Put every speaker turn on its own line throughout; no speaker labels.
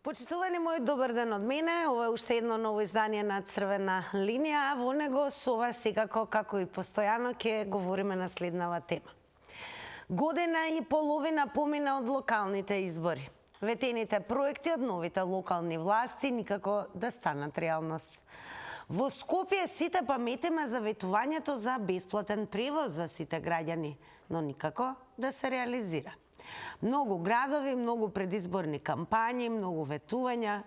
Почитувани мој, добар ден од мене. Ова е уште едно ново издание на Црвена линија, а во него со вас секако, како и постојано, ќе говориме на следнава тема. Година и половина помина од локалните избори. Ветените проекти од новите локални власти никако да станат реалност. Во Скопје сите паметиме за ветувањето за бесплатен превоз за сите граѓани, но никако да се реализира. Многу градови, многу предизборни кампањи, многу ветувања.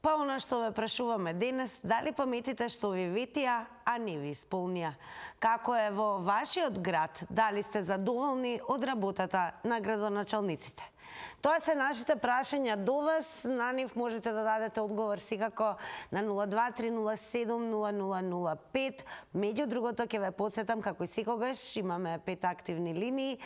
Па она што ве прашуваме денес, дали паметите што ви ветија, а не ви исполнија? Како е во вашиот град? Дали сте задоволни од работата на градоначалниците? Тоа се нашите прашања до вас. На нив можете да дадете одговор секако на 02-307-0005. Меѓу другото, ќе ве подсетам, како и секогаш, имаме 5 активни линии.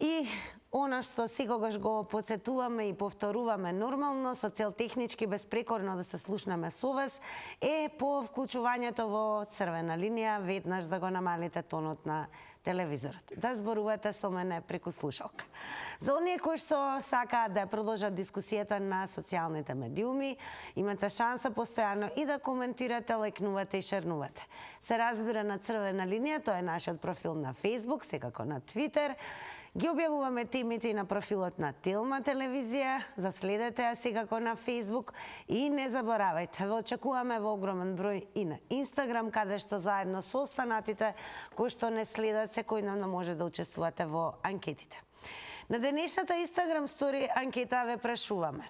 И она што секогаш го подсетуваме и повторуваме нормално, со цел технички безпрекорно да се слушнеме со вас, е по вклучувањето во Црвена линија веднаш да го намалите тонот на телевизорот. Да зборувате со мене преку слушалка. За оние кои што сакаат да продолжат дискусијата на социјалните медиуми, имате шанса постојано и да коментирате, лајкнувате и шернувате. Се разбира на Црвена линија, тоа е нашиот профил на Facebook, секако на Twitter. Ги објавуваме темите и на профилот на Телма телевизија, заследете ја секако на Facebook и не заборавајте, ве очекуваме во огромен број и на Instagram, каде што заедно со останатите кои што не следат секојдневно може да учествувате во анкетите. На денешната Instagram стори анкета ве прашуваме: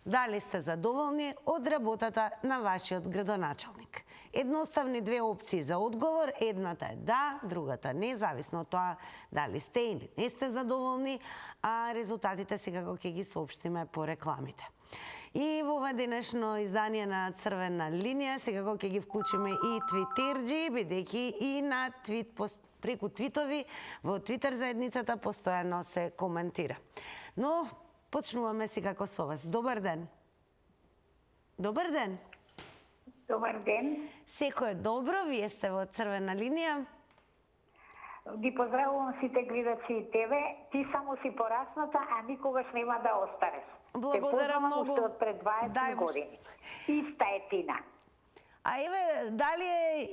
дали сте задоволни од работата на вашиот градоначалник? Едноставни две опции за одговор, едната е да, другата не, зависно од тоа дали сте или не сте задоволни, а резултатите секако ќе ги соопштиме по рекламите. И во ова денешно издание на Црвена линија секако ќе ги вклучиме и твитерџи, бидејќи и на преку твитови во Твитер заедницата постојано се коментира. Но почнуваме секако со вас. Добар ден. Добар ден.
Добар ден.
Секој е добро, вие сте во Црвена линија.
Ги поздравувам сите гледачи и тебе. Ти само си порасната, а никогаш нема да остареш.
Благодарам многу.
Те познавам уште од пред 20 години. Иста е Тина.
А еве,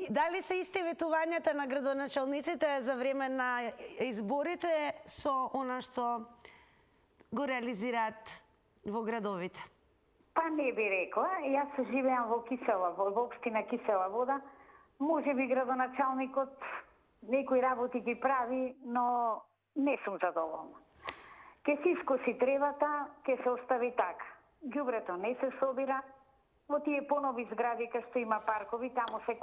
дали се исти ветувањата на градоначалниците за време на изборите со она што го реализираат во градовите?
Па не би рекла. Јас живеам во Кисела, во општина Кисела Вода. Може би градоначалникот некои работи ги прави, но не сум задоволна. Ке си скоси тревата, ке се остави така. Ѓубрето не се собира. Во тие понови згради кај што има паркови, таму се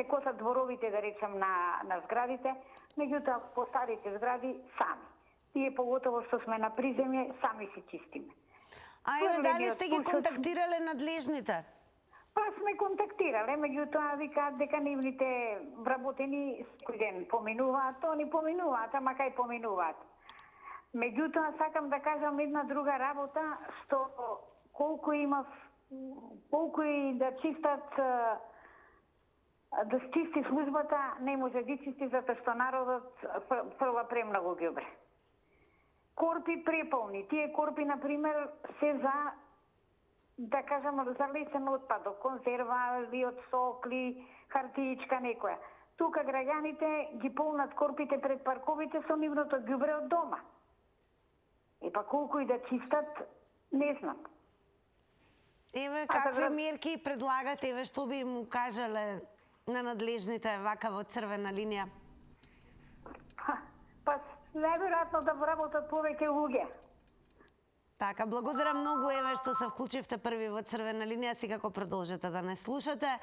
косат дворовите, да речем, на зградите, меѓутоа по старите згради сами. Тие поготово што сме на приземје, сами си чистиме.
А еве, дали сте ги контактирале надлежните?
Па сме контактирале, меѓутоа викаат дека нивните вработени секој ден поминуваат, они поминуваат, ама кај поминуваат. Меѓутоа сакам да кажам една друга работа, што колку и да чистат, да чисти службата, не може да чисти затоа што народот фрла премногу ѓубре. Корпи преполни. Тие корпи, например, се за, да кажам, за лесен отпадок, конзервави од сокли, хартиичка некоја. Тука граѓаните ги полнат корпите пред парковите со нивното ѓубре од дома. И па колку и да чистат, не знам.
Еве, какви мерки предлагате, еве, што би му кажале на надлежните вака во Црвена линија?
Па, најверојатно да вработат повеќе луѓе.
Така, благодарам многу, еве, што се вклучивте први во Црвена линија, секако продолжете да не слушате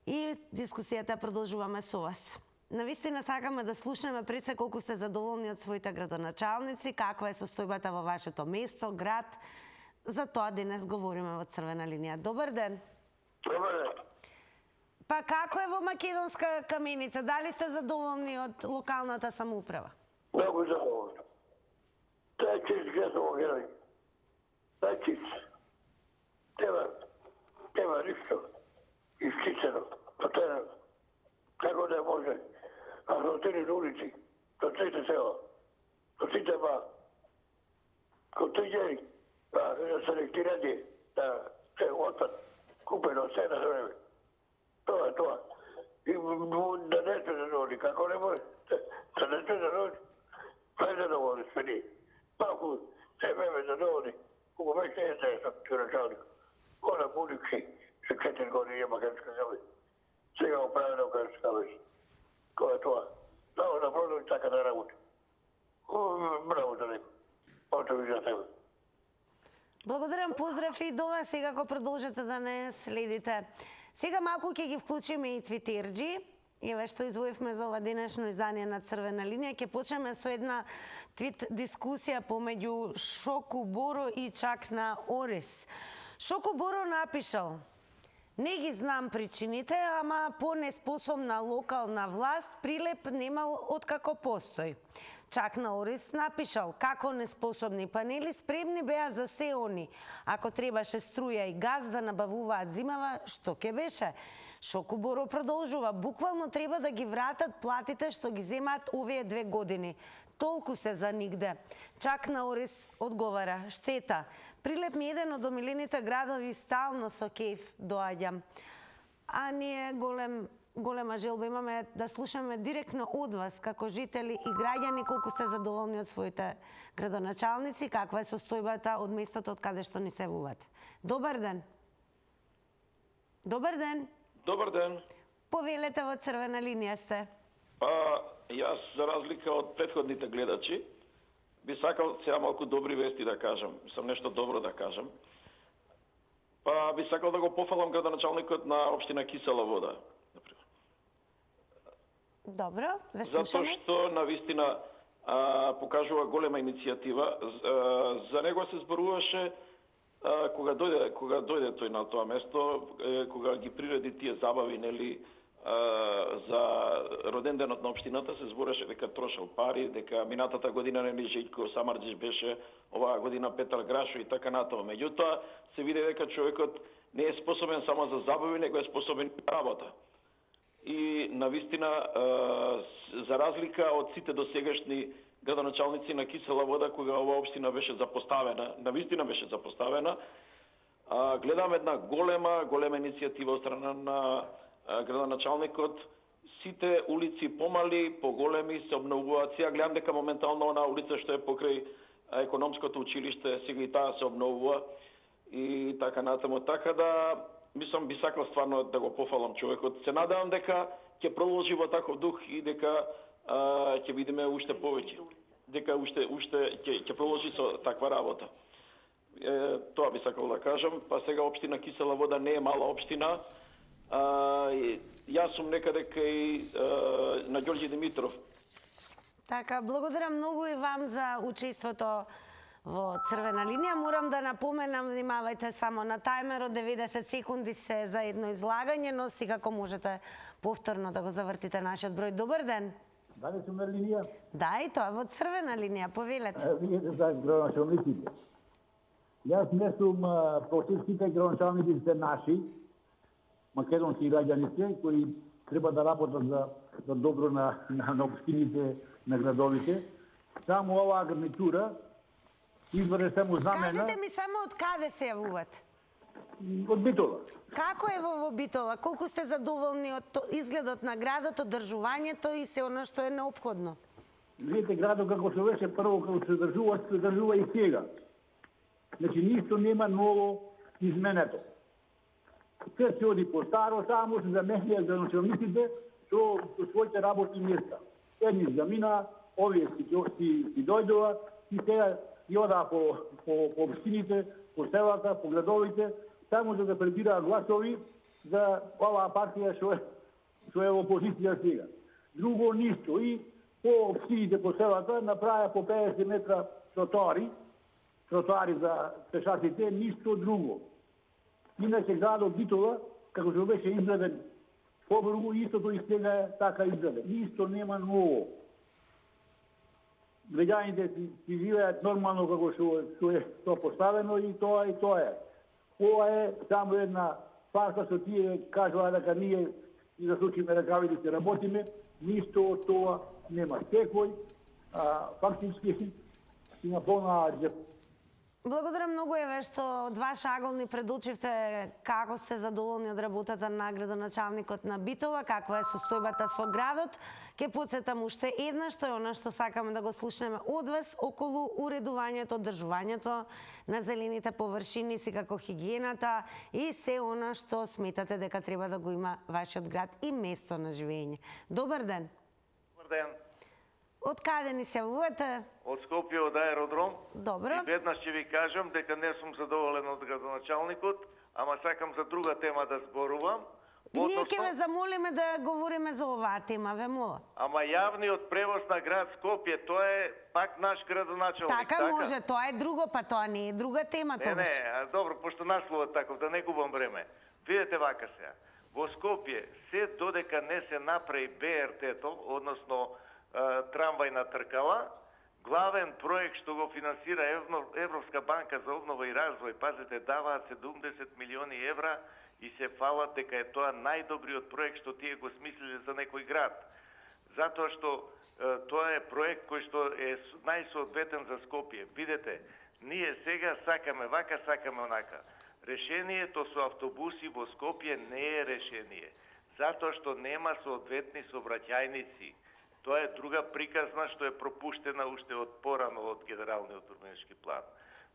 и дискусијата продолжуваме со вас. Навистина сакаме да слушнеме пред се колку сте задоволни од своите градоначалници, каква е состојбата во вашето место, град. За тоа денес говориме во Црвена линија. Добар ден.
Добар ден.
Па како е во Македонска Каменица? Дали сте задоволни од локалната самоуправа?
Многу задоволни. Тоа е чист град во Македонија. Тоа е чист. Тема ништо. Искицено. Потерано. Како да може. Асфалтирани улици. До сите села. До сите ба. Continuei a selektiranje da se otpad kupeno sve na vreme. To je to. I da ne se zadovolji, kako ne može, da ne se zadovolji, pa je zadovolji sve nije. Pa ako sve vreme zadovolji, kako već ne je sam ću načalnik. Ona budiksi se 4 godine ima Grčka zove. Сега оправено Grčka već. Ko je to? Samo da prodaju така да работи. Браво за него. Очо ви за тебе.
Благодарам, поздрав и до вас. Сега ако продолжите да не следите. Сега малку ќе ги вклучиме и твитерџи. Еве што извоивме за ова денешно издание на Црвена линија. Ќе почнеме со една твит дискусија помеѓу Шоку Боро и Чакна Орис. Шоку Боро напишал: не ги знам причините, ама по неспособна локална власт Прилеп немал откако постои. Чакна Орис напишал: како неспособни панели спремни беа за се они. Ако требаше струја и газ да набавуваат зимава, што ќе беше? Шоку Боро продолжува: буквално треба да ги вратат платите што ги земаат овие 2 години. Толку се за нигде. Чакна Орис одговара: штета. Прилеп ми еден од омилените градови, стално со кејф доаѓам. А ние голема желба имаме да слушаме директно од вас, како жители и граѓани, колку сте задоволни од своите градоначалници, каква е состојбата од местото од каде што ни се јавувате. Добар ден. Добар ден.
Добар ден.
Повелете, во Црвена линија сте.
Па, јас за разлика од претходните гледачи, би сакал сега малку добри вести да кажам, сам нешто добро да кажам. Па би сакал да го пофалам градоначалникот на општина Кисела Вода.
Добро, ве слушаме.
Затоа што навистина покажува голема иницијатива. За него се зборуваше кога дојде тој на тоа место, кога ги приреди тие забави, нели, за роденденот на општината, се збореше дека трошел пари, дека минатата година нели Жејко Самарџич беше, оваа година Петар Грашо и така натаму. Меѓутоа се види дека човекот не е способен само за забави, него е способен и за работа. И навистина, за разлика од сите досегашни градоначалници на Кисела Вода, кога оваа општина беше запоставена, навистина беше запоставена, гледам една голема иницијатива од страна на градоначалникот. Сите улици помали, поголеми се обновуваат. Сега гледам дека моментално онаа улица што е покрај економското училиште, сега и таа се обновува и така натаму. Така да, мислам, би сакал стварно да го пофалам човекот. Се надевам дека ќе продолжи во таков дух и дека ќе видиме уште повеќе. Дека уште ќе продолжи со таква работа. Тоа би сакал да кажам. Па сега општина Кисела Вода не е мала општина. Јас сум некаде кај на Ѓорѓи Димитров.
Така, благодарам многу и вам за учеството во Црвена линија. Морам да напоменам, внимавајте само на тајмерот, 90 секунди се за едно излагање, но секако можете повторно да го завртите нашиот број. Добар ден.
Дали сум на линија?
Да, и тоа во Црвена линија, повелете.
Видите за градоначалниците. Јас не сум против сите градоначалници се наши, македонски граѓаните, кои треба да работат за добро на општините, на градовите. Само оваа гарнитура избере само знамена.
Кажете ми само од каде се јавувате?
Од Битола.
Како е во Битола? Колку сте задоволни од изгледот на градот, одржувањето и се она што е неопходно?
Видите, градот како се беше прво, како се држува и сега. Значи, ништо нема ново изменето. Се се оди по старо, само се заменија градоначалниците со своите работни места. Едни замина, овие си дојдува и сега и одаа по општините, по селата, по градовите, само за да пребираат гласови за оваа партија што е во опозиција сега. Друго ништо. И по општините, по селата, направија по 50 метра тротоари за пешаците, ништо друго. Иначе градот Битола, како што беше изграден побргу, истото и сега е така изграден. Ништо нема ново. Граѓаните си живеат нормално како што е тоа поставено и тоа е. Ова е само една фарса што тие кажува дека ние и да сучиме ракавите се работиме, ништо од тоа нема. Секој фактички си наполнаа
Благодарам многу, еве, што од ваш агол ни предучивте како сте задоволни од работата на градоначалникот на Битола, каква е состојбата со градот. Ке потсетам уште еднаш, тоа е она што сакаме да го слушнеме од вас околу уредувањето, одржувањето на зелените површини, си како хигиената и се она што сметате дека треба да го има вашиот град и место на живење. Добар ден.
Добар ден.
Од каде ни се јавувате?
Од Скопје, од аеродром.
Добро.
И веднаш ќе ви кажам дека не сум задоволен од градоначалникот, ама сакам за друга тема да зборувам.
Ние ќе ве замолиме да говориме за оваа тема, ве мола.
Ама јавниот превоз на град Скопје, тоа е пак наш градоначалник,
Така може, тоа е друго, па тоа не е друга тема тогаш.
Не, добро, пошто насловот таков, да не губам време. Видете вака сега. Во Скопје, се додека не се направи БРТ-то, односно трамвајна тркала, главен проект што го финансира Европска банка за обнова и развој, пазете, даваат 70 милиони евра и се фалат дека е тоа најдобриот проект што тие го смислиле за некој град. Затоа што тоа е проект кој што е најсоодветен за Скопје. Видете, ние сега сакаме вака, сакаме онака. Решението со автобуси во Скопје не е решение, затоа што нема соодветни сообраќајници. Тоа е друга приказна што е пропуштена уште од порано од генералниот урбанистички план.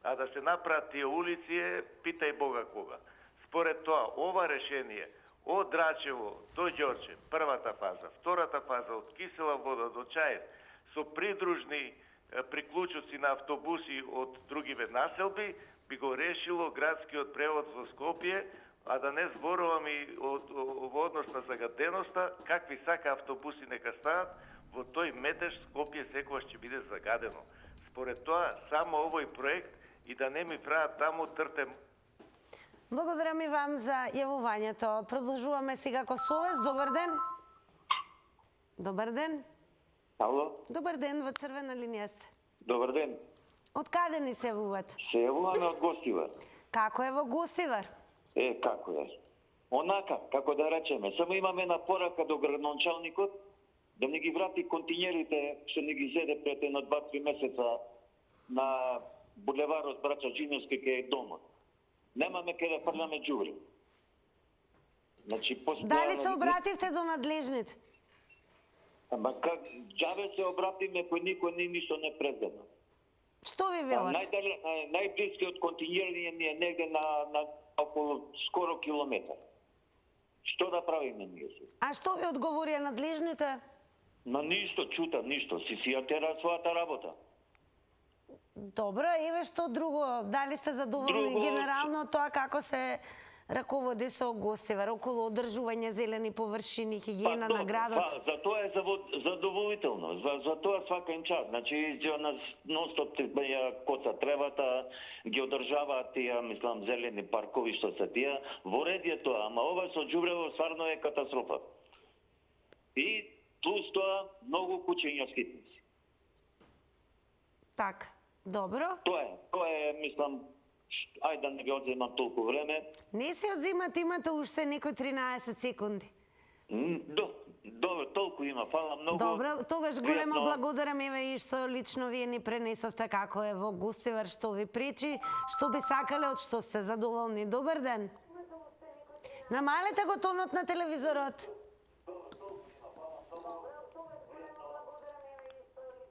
А да се направат тие улици е, питај Бога кога. Според тоа, ова решение од Драчево до Ѓорче, првата фаза, втората фаза од Кисела вода до Чаев, со придружни приклучоци на автобуси од другиве населби, би го решило градскиот превоз во Скопје, а да не зборувам и во однос на загаденоста, какви сака автобуси нека станат, во тој метеж Скопје секогаш ќе биде загадено. Според тоа, само овој проект и да не ми прават таму тртем.
Благодарам и вам за јавувањето. Продолжуваме сега Косовец. Добар ден. Добар ден.
Ало?
Добар ден, во црвена линија сте.
Добар ден.
Од каде ни се јавувате?
Се јавуваме од Гостивар.
Како е во Гостивар?
Како е? Онака, како да речеме, само имаме една порака до градоначалникот да не ги врати континерите што не ги зеде пред едно 2-3 месеца на булеварот Браќа Джиновски кај е домот. Немаме каде да фрламе џубре. Значи,
дали се обративте до надлежните?
Ама как џабе се обратиме, кој никој ништо не презема.
Што ви велат?
Најблискиот континер ни е негде на околу скоро километар. Што да правиме ние се?
А што ви одговорија надлежните?
На ништо, чута, ништо. Си ја тера својата работа.
Добро, еве што друго, дали сте задоволни генерално тоа како се раководи со Гостивар околу одржување зелени површини, хигиена на градот?
За тоа е задоволително, за тоа свака им час. Значи, нас нон-стоп ја коца тревата, ги одржаваат тие, мислам, зелени паркови што се тие. Во ред е тоа, ама ова со џубрево стварно е катастрофа. И плюс тоа, многу куќења скитници.
Така, добро.
Тоа е, мислам, ајде да не ви одземам толку време.
Не се одземате, имате уште некои 13 секунди.
Добро, толку има, фала многу.
Добро, тогаш големо благодарам, еве и што лично вие ни пренесовте како е во Гостивар, што ви пречи, што би сакале, од што сте задоволни. Добар ден. Намалете го тонот на телевизорот.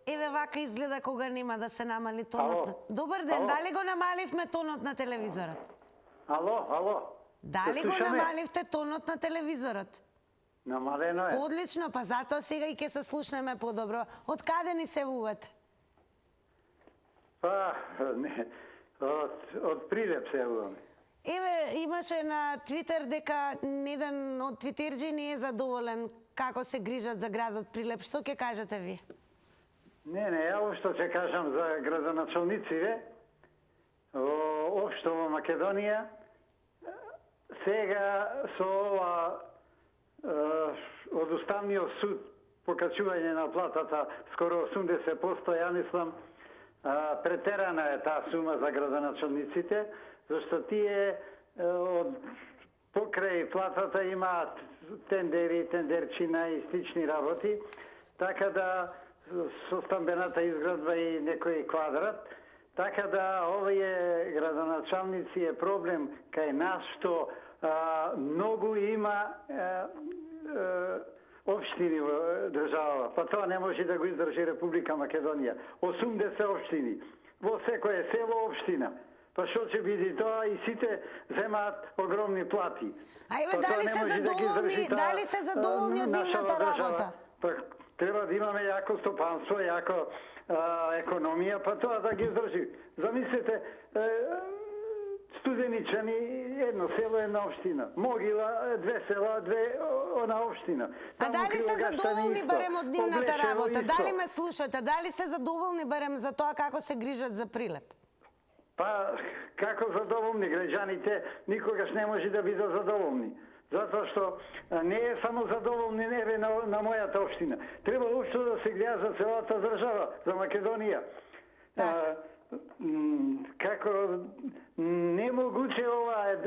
Еве вака изгледа кога нема да се намали тонот. Добар ден, дали го намаливме тонот на телевизорот?
Ало.
Дали го намаливте тонот на телевизорот?
Намалено е.
Одлично, па затоа сега и ќе се слушнеме подобро. Од каде ни се јавувате?
Па, не, од Прилеп се јавуваме.
Еве, имаше на Твитер дека еден од твитерџи не е задоволен како се грижат за градот Прилеп. Што ќе кажете ви?
Не, ја што ќе кажам за градоначалниците, општо во Македонија, сега со ова од Уставниот суд покачување на платата скоро 80%, ја мислам, претерана е таа сума за градоначалниците, зашто тие од покрај платата имаат тендерчина и слични работи, така да со стамбената изградба и некој квадрат,
Така да, овие градоначалници е проблем кај нас што многу има општини во државава. Па тоа не може да го издржи Република Македонија. 80 општини. Во секое село општина. Па што ќе биде тоа и сите земаат огромни плати.
Ајде, дали сте задоволни, дали сте задоволни од нивната работа?
Па треба да имаме јако стопанство, јако економија, па тоа да ги издржи. Замислете, Студеничани, едно село, една општина. Могила, две села, она општина.
А дали сте задоволни барем од нивната работа? Дали ме слушате? Дали сте задоволни барем за тоа како се грижат за Прилеп?
Па, како задоволни граѓаните, никогаш не може да бидат задоволни. Затоа што не е само задоволни небе на мојата општина. Треба уопшто да се гледа за целата држава, за Македонија. Како немогуче ова е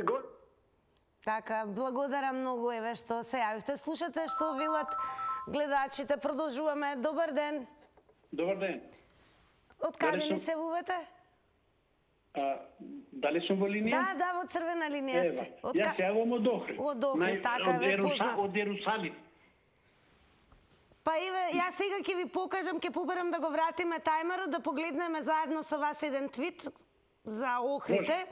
Така, благодарам многу еве што се јавивте. Слушате што велат гледачите. Продолжуваме. Добар ден.
Добар ден.
Од каде ни се вувате?
Дали сум во линија?
Да, во црвена линија сте.
Јас се јавам од Охрид.
Од Охрид, така ве познав.
Од Ерусалим.
Па еве, јас сега ќе ви покажам, ќе побарам да го вратиме тајмерот, да погледнеме заедно со вас еден твит за Охрите.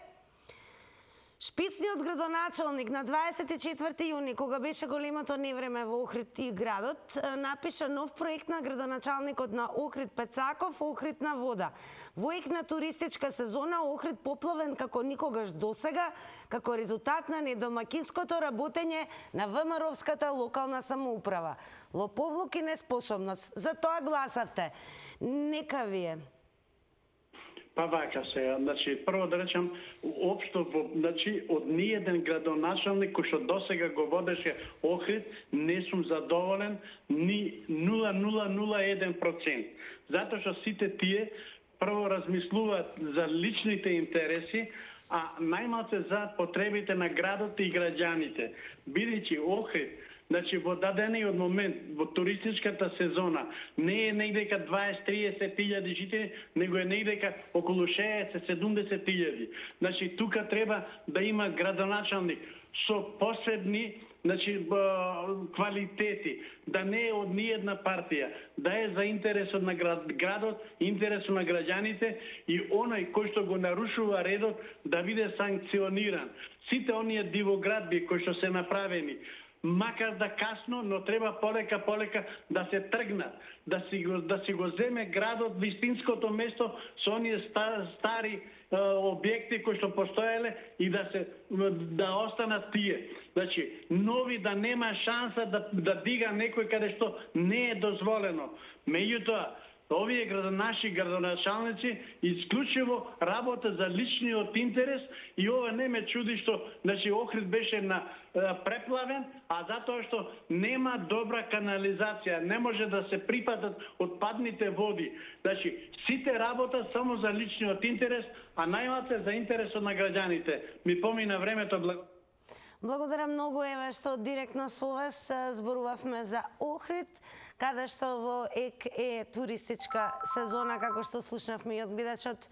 Шпицниот градоначалник на 24 јуни, кога беше големото невреме во Охрид и градот, напиша нов проект на градоначалникот на Охрид Пецаков, Охрид на вода. Во ек на туристичка сезона, Охрид поплавен како никогаш досега, како резултат на недомакинското работење на ВМРО-вската локална самоуправа. Лоповлук и неспособност. За тоа гласавте. Нека ви е.
Па вака се, значи, прво да речам, општо, значи, од ниеден градоначалник кој што досега го водеше Охрид, не сум задоволен ни 0,001%. Затоа што сите тие прво размислуваат за личните интереси, а најмалце за потребите на градот и граѓаните. Бидејќи Охрид, значи во дадениот момент, во туристичката сезона, не е негдека 20-30 илјади жители, него е негдека околу 60-70 илјади. Значи, тука треба да има градоначалник со посебни, значи, квалитети, да не е од ниедна партија, да е за интересот на градот, интересот на граѓаните и оној кој што го нарушува редот да биде санкциониран. Сите оние дивоградби кои што се направени, макар да касно, но треба полека да се тргнат, да си го земе градот вистинското место со оние стари објекти кои што постоеле и да останат тие. Значи, нови да нема шанса да дига некој каде што не е дозволено. Меѓутоа, овие наши градоначалници исклучиво работа за личниот интерес и ова не ме чуди што, значи, Охрид беше преплавен, а затоа што нема добра канализација, не може да се припадат отпадните води. Значи, сите работа само за личниот интерес, а најмалку за интересот на граѓаните. Ми помина времето,
Благодарам многу, еве што директно со вас зборувавме за Охрид, каде што во ек е туристичка сезона, како што слушнавме и од гледачот,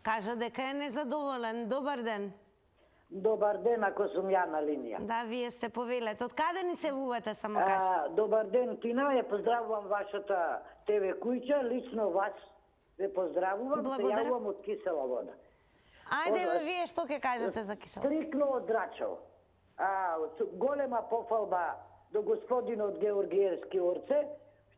кажа дека е незадоволен. Добар ден.
Добар ден, ако сум ја на линија.
Да, вие сте повелете. Од каде ни се вувате, само кажете?
Добар ден, Тина, ја поздравувам вашата ТВ куќа, лично вас ве поздравувам, се јавувам од Кисела вода.
Ајде, вие што ќе кажете за Кисела?
Стрикно од Драчево. Голема пофалба до господинот Георгиевски Орце,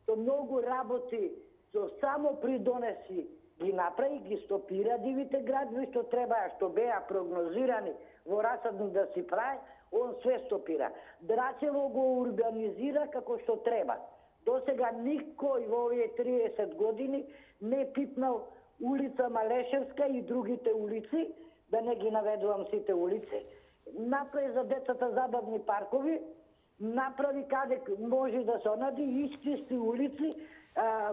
што многу работи со само придонеси ги направи, ги стопира дивите градови, што требаа, што беа прогнозирани во расадник да си прави, он све стопира. Драчево го урбанизира како што треба. Досега никој во овие 30 години не пипнал улица Малешевска и другите улици, да не ги наведувам сите улици. Направи за децата забавни паркови, направи каде може да се онади, искристи улици,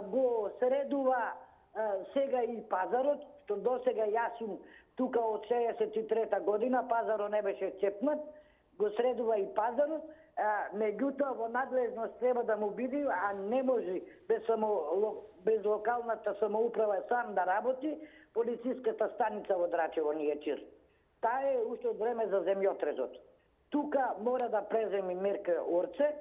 го средува сега и пазарот, што досега јас сум тука од 63-та година, пазарот не беше цепнат, го средува и пазарот, меѓутоа во надлежност треба да му биде, а не може без само без локалната самоуправа сам да работи, полициската станица во Драчево не е чир. Таа е уште од време за земјотрезот. Тука мора да преземи мерка Орце,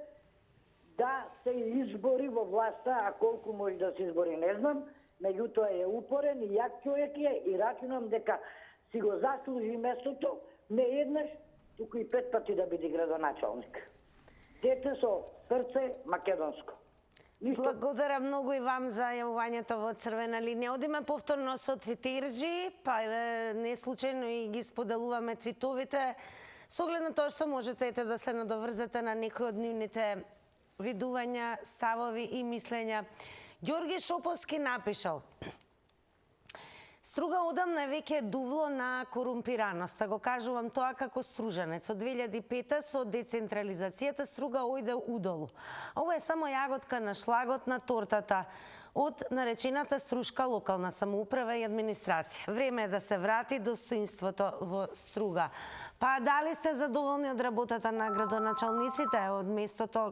да се избори во власта, а колку може да се избори не знам, меѓутоа е упорен и јак човек е и рачунам дека си го заслужи местото, не еднаш, туку и 5 пати да биде градоначалник. Дете со срце македонско.
Благодарам многу и вам за јавувањето во Црвена линија. Одиме повторно со твитерџи, па не случајно и ги споделуваме твитовите. Со оглед на тоа што можете да се надоврзете на некои од нивните видувања, ставови и мислења. Ѓорги Шоповски напишал: Струга одамна веќе дувло на корумпираноста. Го кажувам тоа како стружанец. Од 2005 со децентрализацијата Струга ојде удолу. Ова е само јаготка на шлагот на тортата од наречената струшка локална самоуправа и администрација. Време е да се врати достоинството во Струга. Па дали сте задоволни од работата на градоначалниците, од местото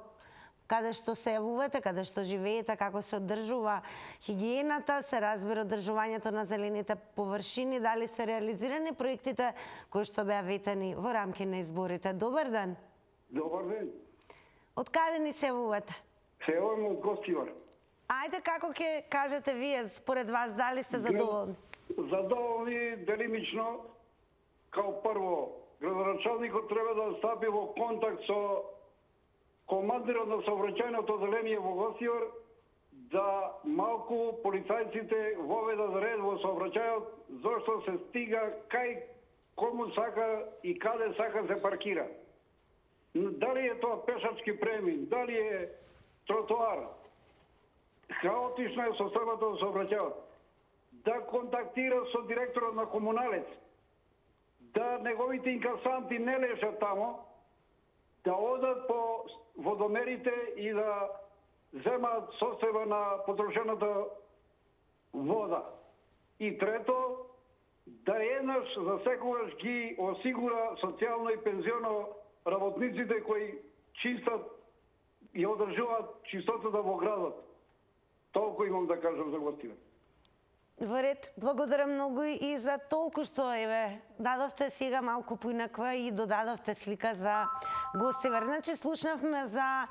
каде што се јавувате, каде што живеете, како се одржува хигиената, се разбира одржувањето на зелените површини, дали се реализирани проектите кои што беа ветени во рамки на изборите? Добар ден.
Добар ден.
Од каде ни се јавувате?
Се јавувам од Гостивар.
Ајде, како ќе кажете вие, според вас, дали сте задоволни?
Задоволни делимично. Као прво, градоначалникот треба да стапи во контакт со командирот на сообраќајното одделение во Гостивар, да малку полицајците воведат ред во сообраќајот, зашто се стига кај кому сака и каде сака се паркира. Дали е тоа пешачки премин, дали е тротоар, хаотично е составата во сообраќајот. Да контактира со директорот на комуналец, да неговите инкасанти не лежат тамо, да одат по водомерите и да земаат состојба на потрошената вода. И трето, да еднаш за секогаш ги осигура социјално и пензионо работниците кои чистат и одржуваат чистотата во градот. Толку имам да кажам за Гостивар.
Во ред, благодарам многу и за толку што дадовте сега малку поинаква и додадовте слика за Гостивар. Значи, слушнавме за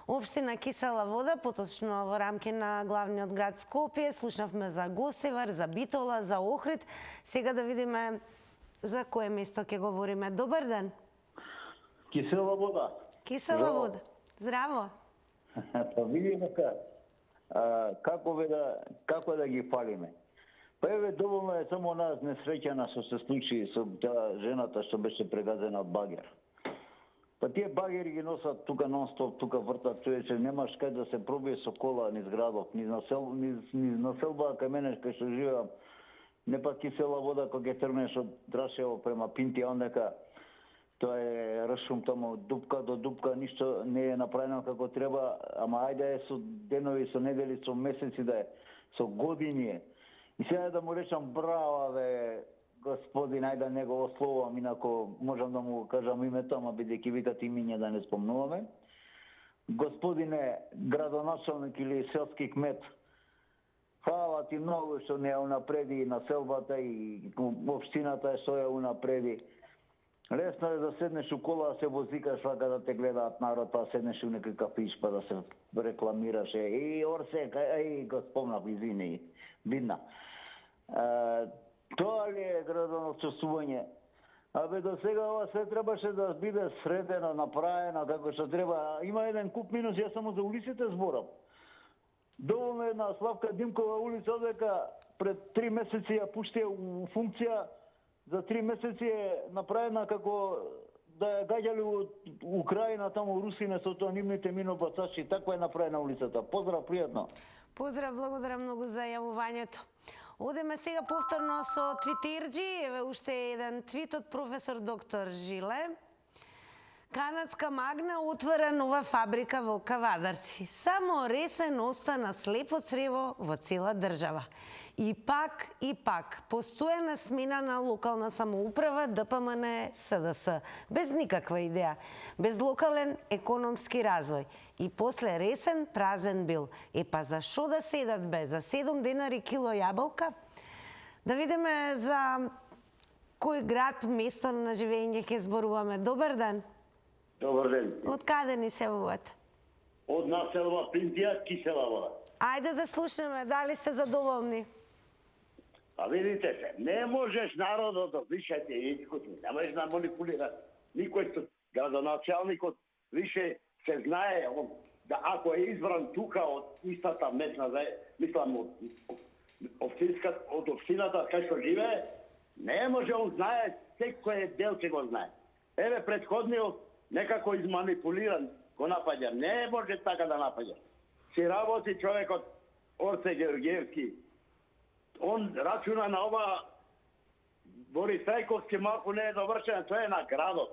општина Кисела Вода, поточно во рамки на главниот град Скопје, слушнавме за Гостивар, за Битола, за Охрид. Сега да видиме за кое место ќе говориме. Добар ден.
Кисела Вода.
Кисела Вода. Здраво.
Па видиме како да ги фалиме. Па еве, доволно е само нас несреќена што се случи со таа жената што беше прегазена од багер. Па тие багери ги носат тука нон-стоп, тука вртат, човече, немаш кај да се пробие со кола низ градот, низ населба кај мене кај што живеам. Не па Кисела Вода кога ќе тргнеш од Драшево према Пинти, ондека тоа е ршум таму дупка до дупка, ништо не е направено како треба, ама ајде е со денови, со недели, со месеци да е, со години е. И сега да му речам браво, господин, ајде не го ословам, инако можам да му кажам името, ама бидејќи викат имиња да не спомнуваме. Господине градоначалник или селски кмет, фала ти многу што не ја унапреди населбата и општината што ја унапреди. Лесно е да седнеш у кола, да се возикаш, вака да те гледаат народ, па седнеш у некој кафиш, па да се рекламираше. И Орсе, го спомнав, извини, видна. Тоа ли е градоначалствување? Абе, до сега ова се требаше да биде средено, направено, како што треба. Има еден куп минус, јас само за улиците зборам. Доволно една Славка Димкова улица, одека пред 3 месеци ја пуштија у функција, за 3 месеци е направена како да ја гаѓали од Украина, таму Русине со тоа нивните минобацачи. Таква е направена улицата. Поздрав, пријатно.
Поздрав, благодарам многу за јавувањето. Одеме сега повторно со твитерџи. Еве уште еден твит од професор доктор Жиле. Канадска Магна отвора нова фабрика во Кавадарци. Само ресен остана слепо црево во цела држава. И пак, постојана смена на локална самоуправа, ДПМН, СДС, без никаква идеја, без локален економски развој. И после ресен, празен бил. Па зашо да седат бе? За 7 денари кило јаболка? Да видиме за кој град, место на живење ќе зборуваме. Добар ден.
Добар ден.
Од каде ни се јавувате?
Од населба Принтијат Киселава.
Ајде да слушнеме, дали сте задоволни?
А видите се, не можеш народот да вишете јазикот, не можеш да манипулира. Никој градоначалникот више се знае да ако е избран тука од истата местна, мислам од општината кај што живее, не може он знае секој дел ќе го знае. Еве претходниот некако изманипулиран го напаѓа. Не може така да напаѓа. Си работи човекот Орце Георгиевски. Он рачуна на ова Борис Трајковски малку не е довршен, тој е на градот.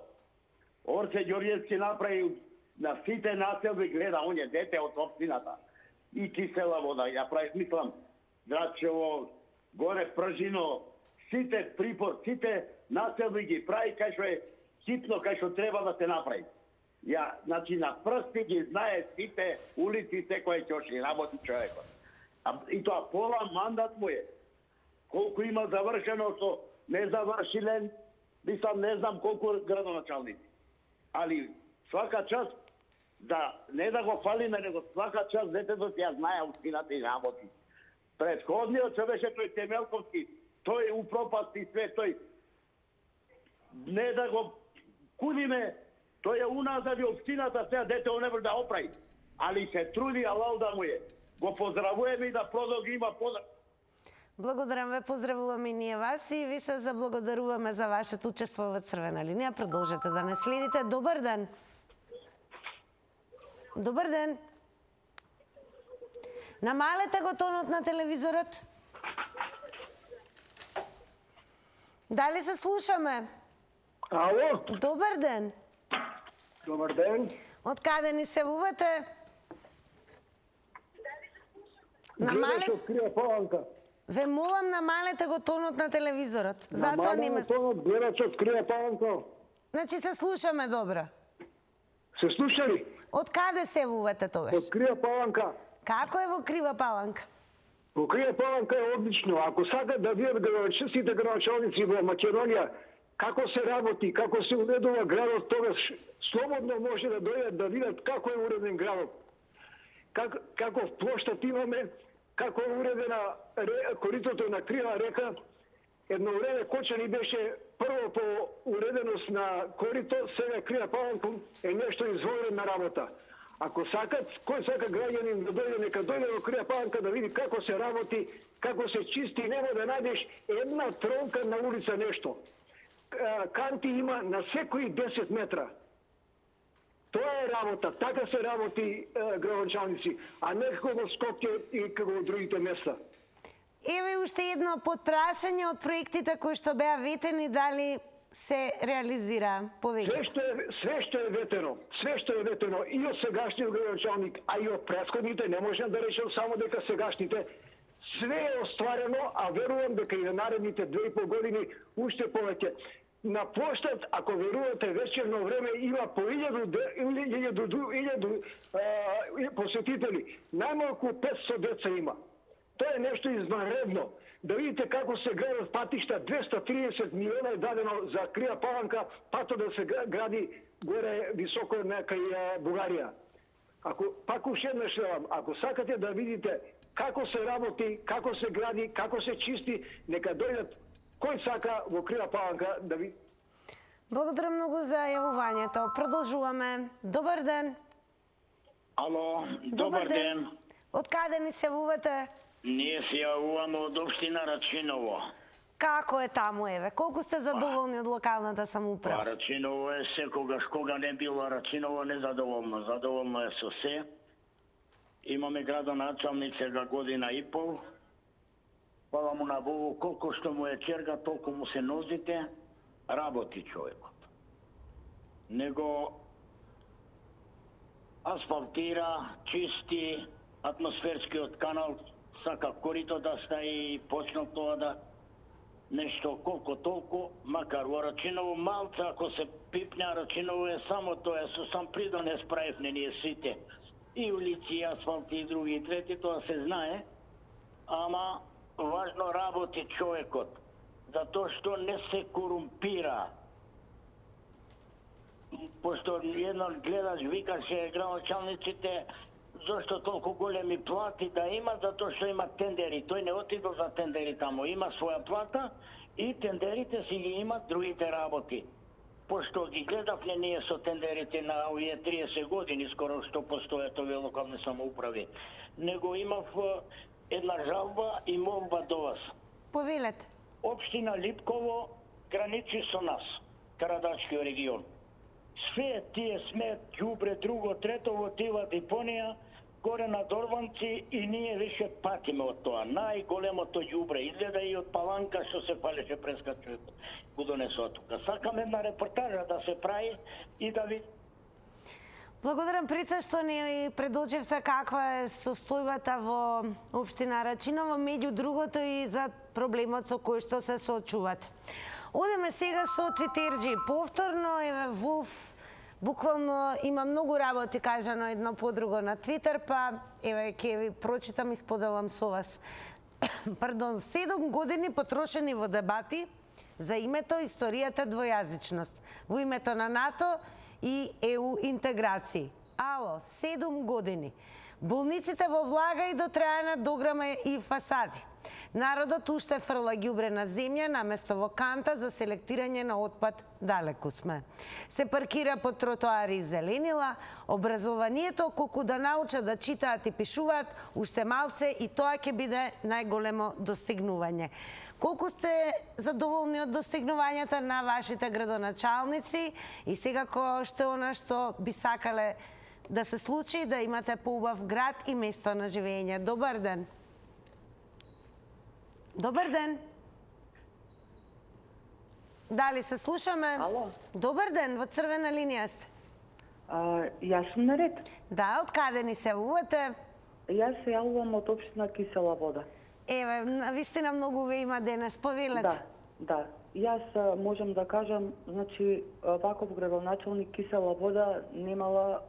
Орце Георгиевски направи на сите населби, гледа, он е дете од општината. И Кисела вода, ја прави, мислам, Драчево, горе Пржино, сите припор, сите населби ги прави кај што е хитно, кај што треба да се направи. Ја, значи, на прсти ги знае сите улици, секој ќе работи човекот. И тоа пола мандат му е. Колку има завршено со незавршилен, мислам, не знам колку градоначалници. Али свака част, да не да го фалиме, него свака част детето си ја знае устината и работи. Предходниот што беше тој Темелковски, тој упропасти све, тој не да го кудиме, тој е уназади општината, сега дете он не може да оправи. Али се труди, а лауда му е. Го поздравуваме и да продолжи има поздрав.
Благодарам ве, поздравуваме и ние вас и ви се заблагодаруваме за вашето учество во Црвена линија. Продолжете да не следите. Добар ден. Добар ден. Намалете го тонот на телевизорот. Дали се слушаме?
Ало?
Добар ден.
Добар ден.
Од каде ни се јавувате?
Намалете Крија Паланка.
Ве молам, намалете го тонот на телевизорот. Затоа нема.
Тонот, гледачот Крија Паланка.
Значи се слушаме добро.
Се слушали?
Од каде се јавувате тогаш?
Од Крија Паланка.
Како е во Крива Паланка?
Во Крија Паланка е одлично. Ако сакат да видат сите градоначалници во Македонија, како се работи, како се уредува градот, тогаш слободно може да дојдат да видат како е уреден градот. Каков плоштад имаме, како е уредена коритото на Крива река. Едно време Кочани беше прво по уреденост на корито, сега Крија Паланка е нешто извојна работа. Ако сакат, кој сака граѓанин да дојде, нека дојде во Крија Паланка да види како се работи, како се чисти, нема да најдеш една тронка на улица нешто. Канти има на секои 10 метра. Тоа е работа, така се работи градоначалници, а не како во Скопје и како во другите места.
Еве уште едно подпрашање од проектите кои што беа ветени, дали се реализира повеќе?
Све што е ветено и од сегашниот градоначалник, а и од претходните, не можам да речем само дека сегашните, све е остварено, а верувам дека и на наредните 2,5 години уште повеќе. На плоштад, ако верувате, вечерно време има по 1000 посетители. Најмалку 500 деца има. Тоа е нешто извънредно. Да видите како се градат патишта, 230 милиона е дадено за Крија Паланка, пато да се гради горе високо кај Бугарија. Пак уште еднаш, ако сакате да видите како се работи, како се гради, како се чисти, нека дојдат кој сака во Крија Паланка да види.
Благодарам многу за јавувањето. Продолжуваме. Добар ден.
Ало, добар ден.
Од каде ни се јавувате?
Ние се јавуваме од општина Рачиново.
Како е таму, еве? Колку сте задоволни од локалната самоуправа?
Рачиново е секогаш, кога не било Рачиново незадоволно. Задоволно е со се. Имаме градоначалник сега година и пол. Хвала му на Богу, колку што му е черга, толку му се нозите, работи човекот. Него асфалтира, чисти, атмосферскиот канал сака корито да стаи и почнал тоа да нешто колко толку, макар во Рачиново малце, ако се пипня, Рачиново е само тоа, со сам придонес правевме ние сите. И улици, и асфалти, и други, и трети, тоа се знае, ама важно работи човекот, затоа што не се корумпира. Пошто едно гледаш, викаше градоначалниците, зашто толку големи плати да има, затоа што има тендери. Тој не отидол за тендери тамо, има своја плата и тендерите си ги имат другите работи. Пошто ги гледавме ние со тендерите на овие 30 години, скоро што постојат овие локални самоуправи. Него имав една жалба и молба до вас.
Повелете.
Општина Липково граничи со нас, Карадачкиот регион. Све тие смет, ѓубре, друго, трето во тива депонија, горе на Дорванци и ние веќе патиме од тоа. Најголемото ѓубре изгледа и од Паланка што се палеше прескачува го донесо тука. Сакам една репортажа да се прави и да ви...
Благодарам, Прица, што ни предоđевте каква е состојбата во општина Рачиново, меѓу другото и за проблемот со кој што се соочувате. Одеме сега со Твитерџи. Повторно, еве, Вулф буквално има многу работи кажано едно по друго на Твитер, па еве ќе ви прочитам и споделам со вас. Пардон, 7 години потрошени во дебати за името, историјата, двојазичност, во името на НАТО и ЕУ интеграции. Ало, 7 години. Болниците во влага и дотрајана дограма и фасади. Народот уште фрла ѓубре на земја наместо во канта за селектирање на отпад, далеку сме. Се паркира по тротоари и зеленила, образованието колку да научат да читаат и пишуваат уште малце и тоа ќе биде најголемо достигнување. Колку сте задоволни од достигнувањата на вашите градоначалници и секако што она што би сакале да се случи, да имате поубав град и место на живење. Добар ден. Добар ден. Дали се слушаме?
Ало.
Добар ден, во црвена линија сте.
Јас сум наред.
Да, од каде ни се јавувате?
Јас се јавувам од општина Кисела вода.
Еве, навистина многу ве има денес, повелете.
Да. Јас можам да кажам, значи, ваков градоначалник Кисела вода немала.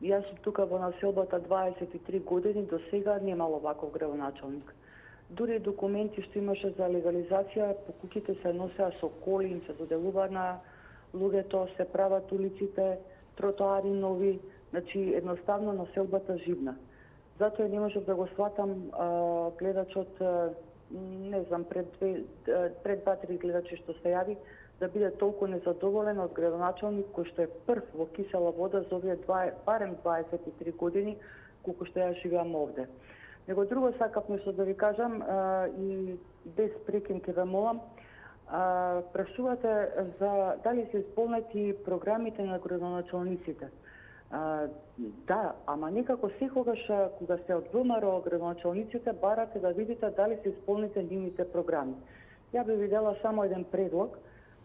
Јас сум тука во населбата 23 години, до сега немало ваков градоначалник. Дури документи што имаше за легализација, по куќите се носеа со коли, им се доделува на луѓето, се прават улиците, тротоари нови, значи едноставно населбата живна. Затоа не можев да го сватам гледачот, не знам, пред 2-3 гледачи што се јави, да биде толку незадоволен од градоначалник кој што е прв во Кисела вода за овие барем 23 години, колку што ја живеам овде. Него друго сакав нешто да ви кажам и без прекин ќе ве молам. Прашувате за дали се исполнети програмите на градоначалниците. Да, ама некако секогаш кога се од ВМРО градоначалниците барате да видите дали се исполните нивните програми. Ја би ви дала само еден предлог,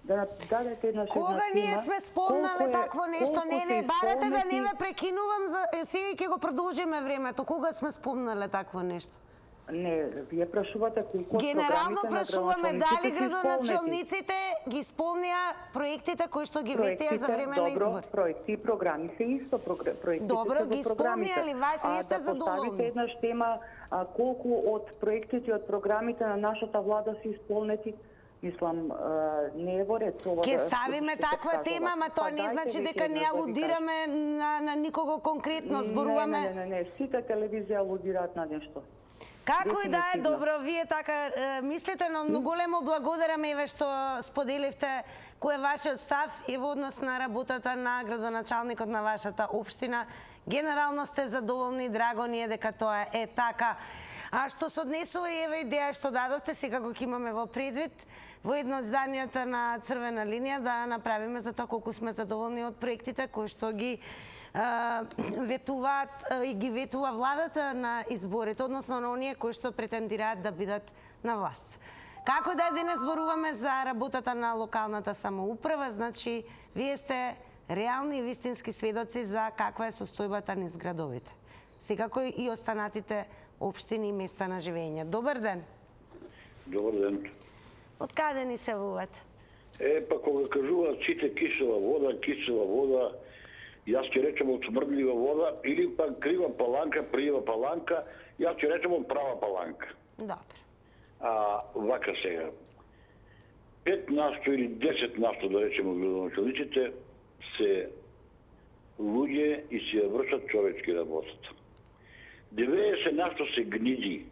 да дадете една
Кога ние сме спомнале такво нешто? Не, барате да не ме прекинувам, сега ќе го продолжиме времето. Кога сме спомнале такво нешто?
Не, вие прашувате колку
генерално прашуваме дали градоначалниците ги исполнија проектите кои што ги ветеа за време на избори.
Добро, проекти и програми се исто проектите.
Добро, ги исполнија ли? Вие сте задоволни?
Да поставите еднаш тема колку од проектите и од програмите на нашата влада се исполнети. Мислам, не е во ред.
Ке ставиме таква тема, ама тоа не значи дека не алудираме на никого конкретно, зборуваме.
Не, сите телевизија алудираат на нешто.
Како и да е, добро, вие така мислите, но многу големо благодарам еве што споделивте кој е вашиот став и во однос на работата на градоначалникот на вашата општина. Генерално сте задоволни, драго ни е дека тоа е така. А што се однесува еве идеја што дадовте, секако ќе имаме во предвид во едно од изданијата на Црвена линија да направиме за тоа колку сме задоволни од проектите кои што ги ветуваат и ги ветува владата на изборите, односно на оние кои што претендираат да бидат на власт. Како да денес зборуваме за работата на локалната самоуправа, значи вие сте реални и вистински сведоци за каква е состојбата низ градовите. Секако и останатите општини и места на живење. Добар ден.
Добар ден.
Од каде ни се јавувате?
Па кога кажуваат сите кисела вода, јас ќе речем од смрдлива вода или пак крива паланка, јас ќе речем од права паланка.
Добро.
Вака сега. 5% или 10% да речем од градоначалниците се луѓе и си ја вршат човечки работата. 90% се гниди.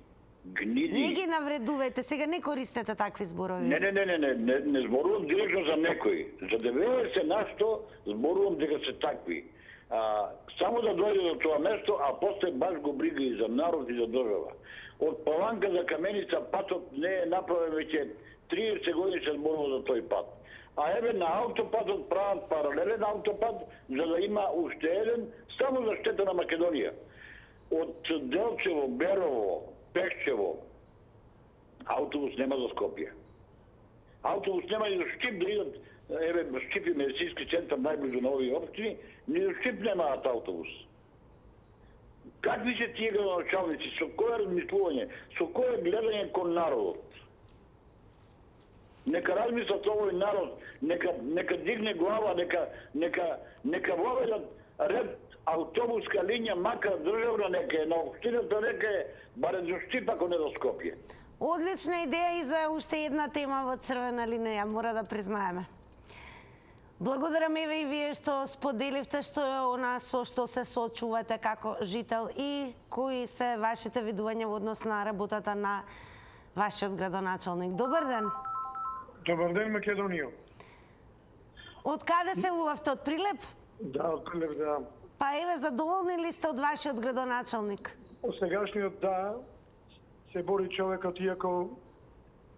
Не ги навредувате, сега не користете такви зборови.
Не зборувам директно за некој. За 90% зборувам дека се такви. Само да дојде до тоа место, а после баш го брига и за народ и за држава. Од Паланка за Каменица патот не е направен веќе 30 години се зборува за тој пат. А еве на аутопатот прават паралелен аутопат за да има уште еден само за штета на Македонија. Од Делчево, Берово, Пешчево, автобус нема за Скопје. Автобус нема и до Шкип да идат, еве Шкип и медицински центар најблизу на овие општини, ни до Шкип немаат автобус. Какви се тие градоначалници, со кое размислување, со кое гледање кон народот? Нека размислат овој народ, нека дигне глава, нека воведат ред автобуска линија, макар државна, нека е на општината, нека е барем до Штип, ако не до Скопје.
Одлична идеја и за уште една тема во црвена линија, мора да признаеме. Благодарам еве и вие што споделивте што е она со што се соочувате како жител и кои се вашите видувања во однос на работата на вашиот градоначалник. Добар ден.
Добар ден, Македонија.
Од каде се јавувавте, од Прилеп?
Да, од Прилеп, да.
Па еве, задоволни ли сте од вашиот градоначалник?
Од сегашниот, да, се бори човекот, иако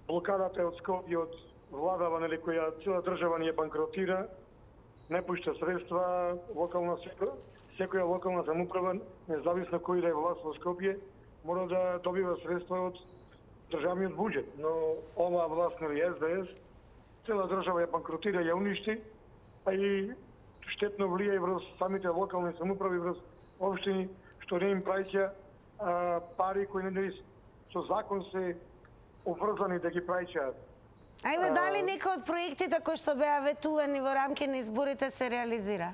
блокадата од Скопје, од владава, нели, која цела држава ни ја банкротира, не пушта средства, секоја локална самоуправа, независно кој да е власт во Скопје, мора да добива средства од државниот буџет. Но оваа власт, нели, СДС, цела држава ја банкротира, ја уништи, а и штетно влија и врз самите локални самоуправи, врз општини, што не им праќа пари кои нели со закон се обврзани да ги праќаат.
Ајде, дали некој од проектите кои што беа ветувани во рамки на изборите се реализира?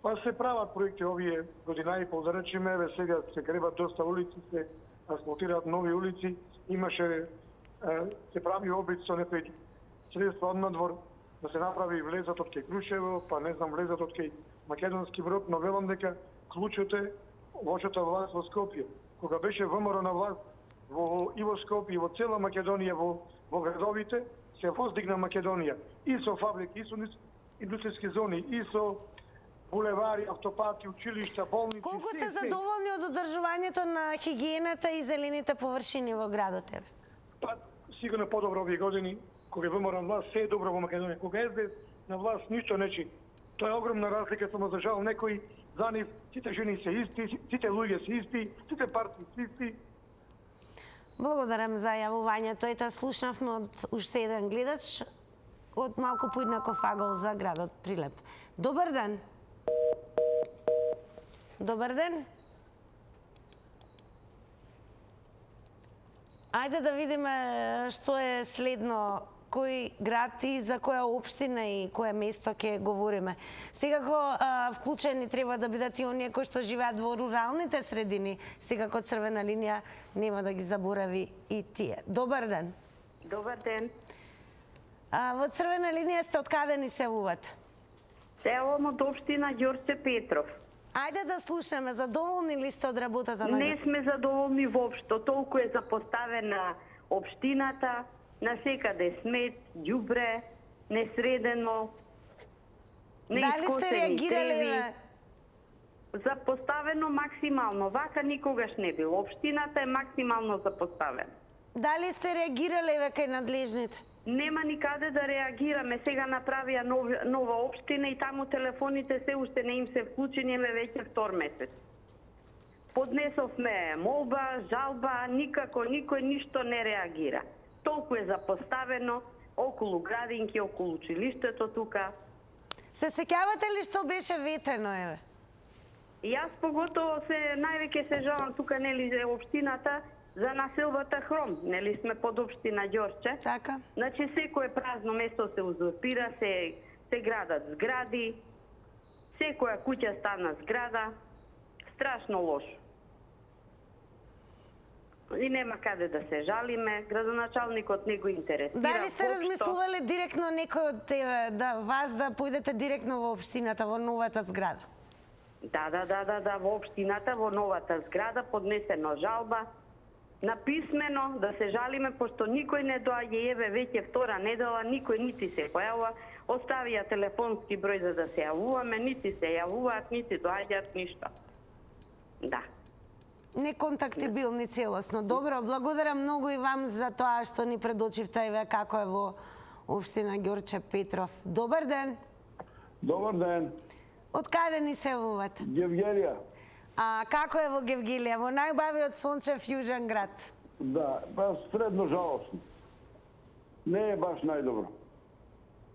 Па се прават проекти овие година и пол, да речеме, еве сега се гребат доста улици, се асфалтираат нови улици, имаше се прави обид со некои средства од надвор да се направи влезот од кај Крушево, па не знам влезот од кај Македонски Брод, но велам дека клучот е лошата власт во Скопје. Кога беше ВМРО на власт и во Скопје, и во цела Македонија, во градовите, се воздигна Македонија и со фабрики, и со индустријски зони, и со булевари, автопати, училишта, болници.
Колку сте задоволни од одржувањето на хигиената и зелените површини во градот?
Па, сигурно подобро овие години, кога ВМРО на власт, се е добро во Македонија. Кога СДС на власт, ништо нечи. Тоа е огромна разлика, само за жал некои за нив, сите жени се исти, сите луѓе се исти, сите партии се исти.
Благодарам за јавувањето. Ета, слушнавме од уште еден гледач од малку поиднаков агол за градот Прилеп. Добар ден. Добар ден. Ајде да видиме што е следно, кој град и за која општина и кое место ќе говориме. Секако вклучени треба да бидат и оние кои што живеат во руралните средини. Секако црвена линија нема да ги заборави и тие. Добар ден.
Добар ден.
Во црвена линија сте од каде ни се јавувате?
Селом од општина Ѓорче Петров.
Ајде да слушаме, задоволни ли сте од работата на...
Не сме задоволни воопшто, толку е запоставена општината, на секаде смет, ѓубре, несредено,
Дали сте реагирале?
Запоставено максимално, вака никогаш не било. Општината е максимално запоставена.
Дали сте реагирале кај надлежните?
Нема никаде да реагираме. Сега направија нова општина и таму телефоните се уште не им се вклучени, веќе втор месец. Поднесовме молба, жалба, никако никој ништо не реагира. Толку е запоставено околу градинки, околу училиштето тука.
Се сеќавате ли што беше ветено, еве?
Јас поготово највеќе се жалам тука, нели, општината, за населбата Хром, нели сме под општина Ѓорче.
Така.
Значи секое празно место се узурпира, се градат згради, секоја куќа стана зграда, страшно лошо. И нема каде да се жалиме, градоначалникот не го интересира.
Дали сте размислували директно некој од тебе, вас да појдете директно во општината, во новата зграда?
Да, во општината, во новата зграда, поднесено жалба, написмено да се жалиме, пошто никој не доаѓа, еве веќе втора недела, никој нити се појавува, оставија телефонски број за да се јавуваме, нити се јавуваат, нити доаѓаат, ништо. Да.
Неконтактибилни целосно. Добро, благодарам многу и вам за тоа што ни предочивте еве како е во општина Ѓорче Петров. Добар ден.
Добар ден.
Од каде ни се јавувате?
Гевгелија.
А како е во Гевгелија? Во најбавиот сончев јужен град?
Да, средно жалосно. Не е баш најдобро.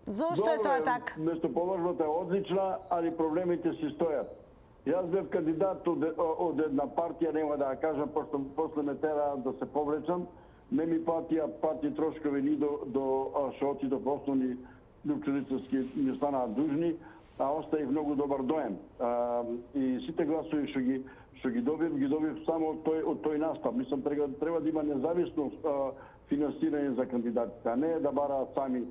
Зошто е тоа така?
Местоположбата е одлична, али проблемите си стојат. Јас бев кандидат од една партија, нема да ја кажам, пошто после ме тераат да се повлечам. Не ми платија парти трошкови ни до што отидов основни Лјупчевицовски ми станаат дужни, а оставив многу добар доем. И сите гласови што ги добив само од тој настап. Мислам, треба да има независно финансирање за кандидатите, а не да бараат сами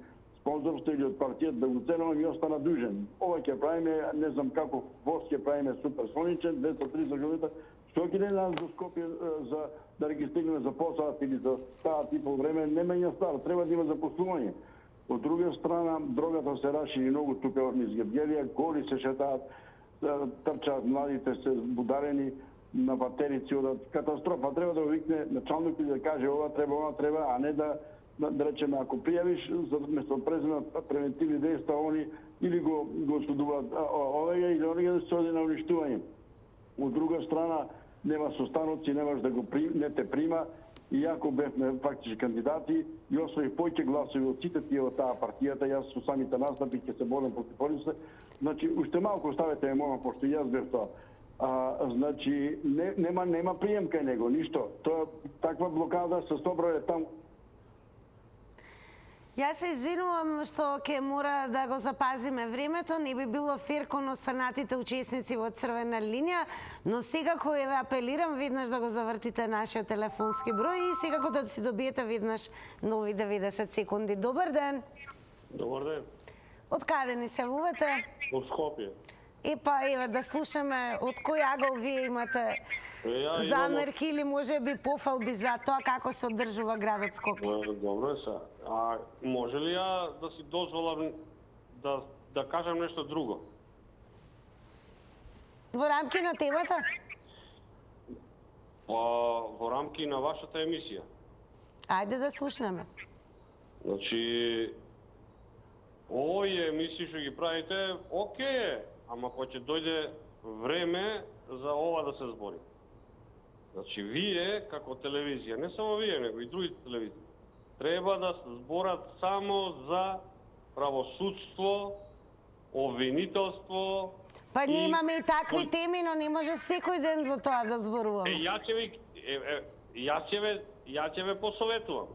спонзорство или од партијата да го целено ми остана дужен. Ова ќе правиме, не знам како, воз ќе правиме суперсоничен, 230 км, што ќе не нас до Скопје за да регистрираме за посад или за таа типо време, не менја стар, треба да има запослување. Од друга страна, дрогата се рашири многу тука низ Гевгелија, голи се шетаат, трчаат младите се бударени на батерици, одат катастрофа. Треба да го викне началник и да каже ова треба, а не да речеме, ако пријавиш, место преземат превентивни дејства, они или го судуваат овега или онега да се оди на уништување. Од друга страна, нема состаноци, немаш да го не те прима, иако бевме фактички кандидати и освоих поќе гласови од сите тие од таа партијата, јас со самите настапи ќе се борам против полиса. Значи, уште малку оставете ме мома, пошто јас бев тоа. Значи, нема прием кај него, ништо. Тоа таква блокада се собрале таму.
Јас се извинувам што ќе мора да го запазиме времето, не би било фер кон останатите учесници во црвена линија, но секако еве апелирам веднаш да го завртите нашиот телефонски број и секако да си добиете веднаш нови 90 секунди. Добар ден.
Добар ден.
Од каде ни се јавувате?
Од Скопје.
Еве да слушаме од кој агол вие имате замерки или може би пофалби за тоа како се одржува градот Скопје.
Добро е се. А може ли ја да си дозволам да кажам нешто друго?
Во рамки на темата?
Во рамки на вашата емисија.
Ајде да слушнеме.
Значи, овие емисии што ги правите, окей, ама ќе дојде време за ова да се збори. Значи, вие, како телевизија, не само вие, него и другите телевизии, треба да се зборат само за правосудство, обвинителство.
Па ние имаме и такви теми, но не може секој ден за тоа да зборуваме.
Ја ќе ве посоветувам.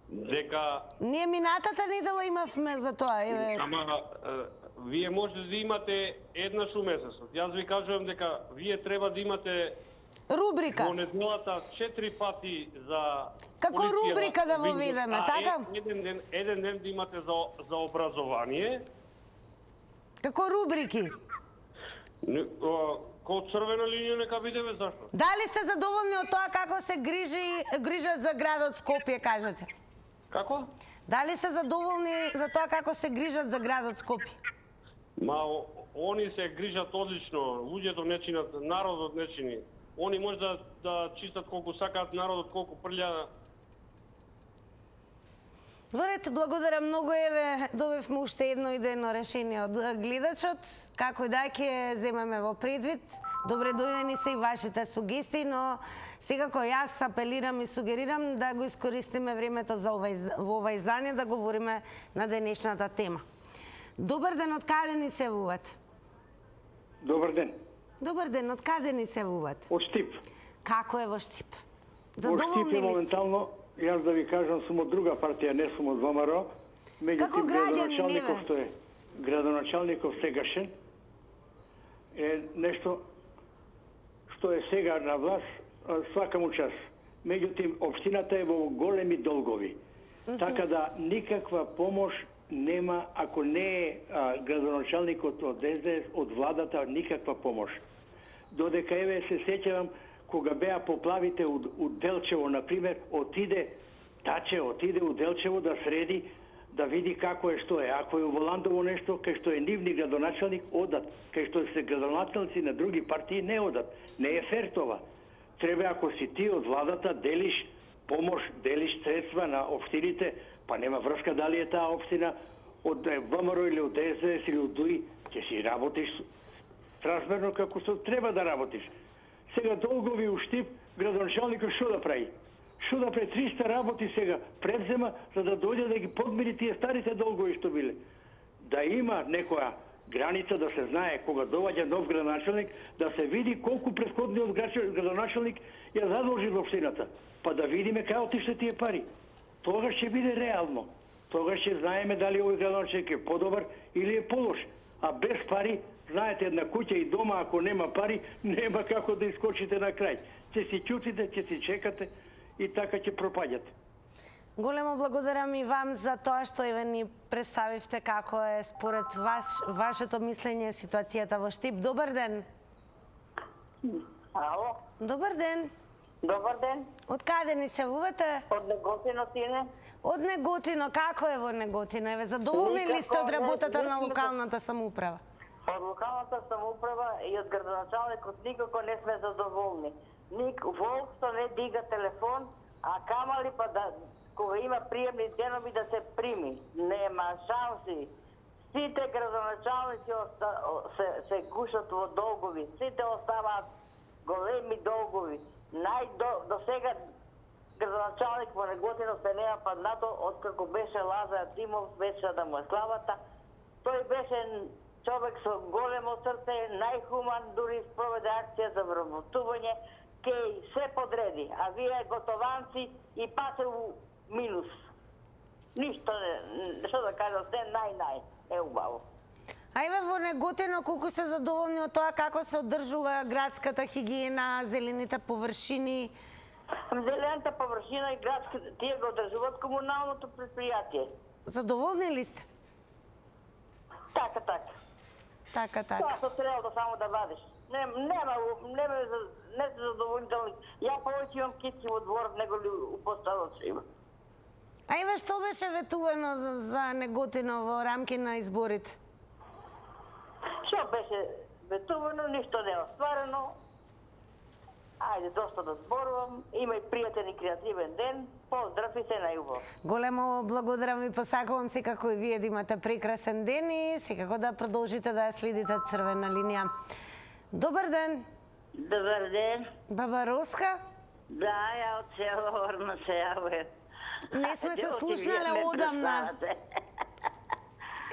Дека...
Ние минатата недела имавме за тоа, еве.
Ама, вие можете да имате еднаш у месецот. Јас ви кажувам дека вие треба да имате
рубрика.
Во неделата 4 пати за
како рубрика да во видиме, така?
Еден ден да имате за образование.
Како рубрики?
Ко црвена линија нека бидеме, зашто?
Дали сте задоволни од тоа како се грижат за градот Скопје, кажете?
Како?
Дали сте задоволни за тоа како се грижат за градот Скопје?
Они се грижат одлично, луѓето не чинат, народот не чини. Они може да чистат колку сакаат, народот колку прља.
Воред, благодарам многу, еве, добивме уште едно идејно решение од гледачот. Како и да ќе земеме во предвид. Добре дојдени се и вашите сугестии, но секако јас апелирам и сугерирам да го искористиме времето за во ова издание да говориме на денешната тема. Добар ден, од каде ни се јавувате?
Добар ден.
Добар ден, од каде ни се јавувате?
Од Штип.
Како е во Штип? Задоволни ли сте?
моментално, јас да ви кажам, сум од друга партија, не сум од ВМРО.
Како граѓани,
градоначалников сегашен е нешто што е сега на власт, свака му час. Меѓутоа, општината е во големи долгови. Така да никаква помош нема, ако не е градоначалникот од СДС, од владата, никаква помош. Додека еве се сеќавам, кога беа поплавите у Делчево, например, отиде у Делчево да среди, да види како е, што е. Ако е у Воландово нешто, кај што е нивни градоначалник, одат. Кај што се градоначалници на други партии, не одат. Не е фер това. Треба, ако си ти од владата, делиш помош, делиш средства на општините, па нема врска дали е таа општина од ВМРО или од СДС или од ДУИ, ќе си работиш сразмерно како што треба да работиш. Сега долгови уштип, градоначалникот што да прави? Што да прави? 300 работи сега превзема за да дојде да ги подмири тие старите долгови што биле. Да има некоја граница, да се знае кога доаѓа нов градоначалник, да се види колку претходниот градоначалник ја задолжи во општината, па да видиме кај отишле тие пари. Тогаш ќе биде реално. Тогаш ќе знаеме дали овој градоначалник е подобар или е полош. А без пари, знаете, една куќа и дома, ако нема пари, нема како да искочите на крај. Ќе си ќутите, ќе си чекате и така ќе пропаѓате.
Големо благодарам и вам за тоа што еве ни представивте како е според вас, вашето мислење, ситуацијата во Штип. Добар ден.
Ало.
Добар ден.
Добар ден.
Од каде ни се јавувате?
Од Неготино, сине.
Од Неготино, како е во Неготино? Еве, задоволни ли сте од работата на локалната самоуправа?
Од локалната самоуправа и од градоначалникот никако не сме задоволни. Воопшто не дига телефон, а камали па да кога има приемни денови да се прими. Нема шанси. Сите градоначалници се гушат во долгови. Сите оставаат големи долгови. До сега градоначалник во Неготино се нема паднато откако беше Лазар Димов, беше да му е славата. Тој беше човек со големо срце, најхуман, дури спроведе акција за вработување, кеј се подреди, а вие готованци и пасе у минус. Ништо не, што да кажам, се нај е убаво.
А еве во Неготино, колку сте задоволни од тоа како се одржува градската хигиена, зелените површини?
Зелената површина и градските, тие го одржуваат комуналното предпријатие.
Задоволни ли сте?
Така. Тоа што треба да само да вадиш. Не се задоволителни. Ја повеќе имам китки во двор, него ли у постанот има.
А еве што беше ветувано за Неготино во рамки на изборите?
Што беше ветувано, ништо не е остварено. Ајде, доста да зборувам. Има и пријатен и креативен ден. Поздрав и се најубаво.
Големо благодарам и посакувам секако и вие да имате прекрасен ден и секако да продолжите да ја следите Црвена линија. Добар ден.
Добар ден.
Баба Роска?
Да, ја од село Орна се јавувам.
Не сме се слушнале одамна.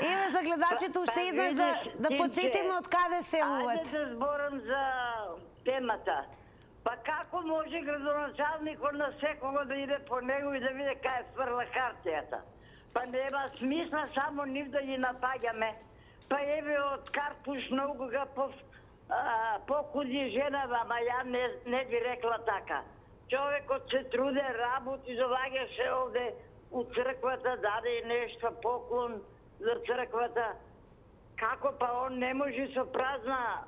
Еве за гледачите уште еднаш да подсетиме од каде се јавувате.
Ајде да зборам за темата. Па како може градоначалникот на секого да иде по него и да види кај сврла хартијата? Па нема смисла само нив да ги напаѓаме. Па еве од Карпуш многу га покуди женава, ама ја не би рекла така. Човекот се труде, работи, доаѓаше овде у црквата, даде нешто поклон за црквата. Како па он не може со празна,